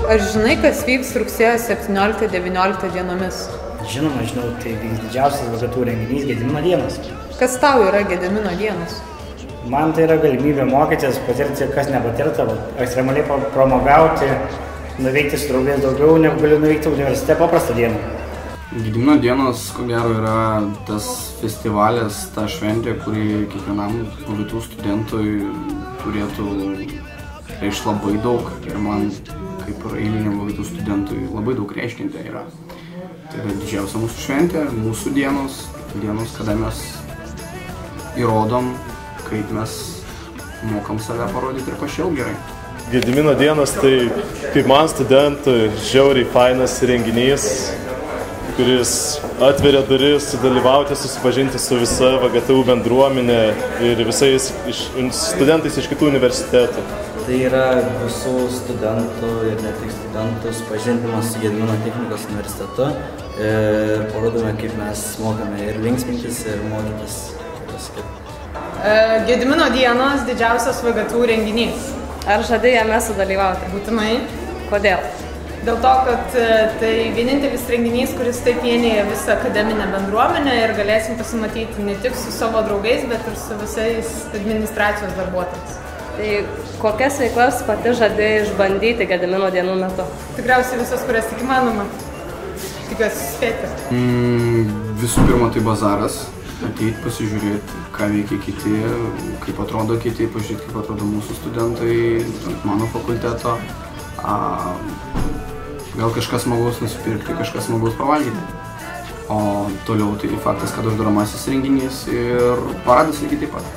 Ar žinai, kas vyks rugsėjo 17-19 dienomis? Žinoma, žinau, tai vyks didžiausias VGTU renginys Gedimino dienos. Kas tau yra Gedimino dienos? Man tai yra galimybė mokytis, patirti, kas nepatirta, ekstremaliai pramogauti, nuveikti su draugais daugiau, negu galiu nuveikti universitete paprastą dieną. Gedimino dienos, ko gero, yra tas festivalis, ta šventė, kuri kiekvienam VGTU studentui turėtų reikšti labai daug. Ir man, kaip ir eiliniam VGTU studentui, labai daug reiškinti yra. Tai yra didžiausia mūsų šventė, mūsų dienos, kada mes įrodom, kaip mes mokam save parodyti ir pašiau gerai. Gedimino dienos tai, kaip man studentui, žiauriai fainas renginys, kuris atveria duris, sudalyvauti, susipažinti su visa VGTU bendruomenė ir visais studentais iš kitų universitetų. Tai yra visų studentų ir ne tik studentų supažindinimas su Gedimino technikos universitetu ir parodome, kaip mes mokame ir linksmintis, ir mokytis. Gedimino dienos didžiausias VGTU renginys. Ar žadai jame sudalyvauti? Būtinai. Kodėl? Dėl to, kad tai vienintelis renginys, kuris taip vienyje visą akademinę bendruomenę ir galėsim pasimatyti ne tik su savo draugais, bet ir su visais administracijos darbuotojais. Tai kokias veiklas pati žadėjai išbandyti Gedimino dienų metu? Tikriausiai visas, kurias tik įmanoma. Tikiuosi spėti. Visų pirma, tai bazaras. Ateit, pasižiūrėti, ką veikia kiti, kaip atrodo kiti, pažiūrėti, kaip atrodo mūsų studentai, mano fakulteto. Gal kažkas smagaus nusipirkti, kažkas smagaus pavalgyti. O toliau tai faktas, kad uždaromasis renginys ir paradas lygiai taip pat.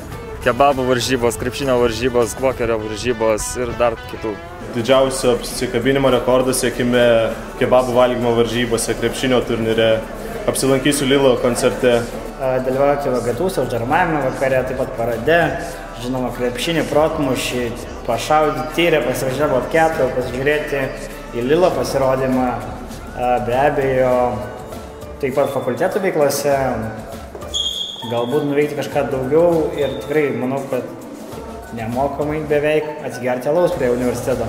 Kebabų varžybos, krepšinio varžybos, kvokerio varžybos ir dar kitų. Didžiausio apsikabinimo rekordą siekime kebabų valgymo varžybose, krepšinio turnyre. Apsilankysiu Lilo koncerte. Dalyvauti VGTU uždaromajame vakare, taip pat parade. Žinoma, krepšinį, protmušį, pašaudyti tyrę, pasivažiavo ketų, pasižiūrėti į Lilo pasirodymą. Be abejo, taip pat fakultetų veiklose. Galbūt nuveikti kažką daugiau ir tikrai manau, kad nemokamai beveik atsigerti alaus prie universiteto.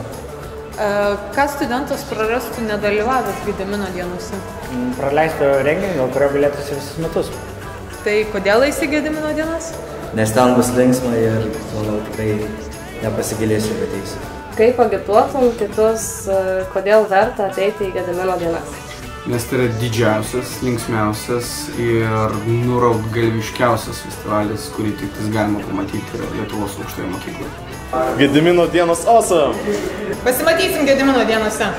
Ką studentas prarastų nedalyvavęs Gedimino dienose? Praleisto renginį, dėl kurio galėtųsi visus metus. Tai kodėl eisi Gedimino dienas? Nes ten bus linksma ir, manau, tikrai nepasigilėsiu, bet eisiu. Kaip agituotum kitus, kodėl verta ateiti į Gedimino dienas? Nes tai yra didžiausias, linksmiausias ir nuraudgalviškiausias festivalis, kurį tik galima pamatyti Lietuvos aukštoje mokykloje. Gedimino dienos awesome! Pasimatysim Gedimino dienose.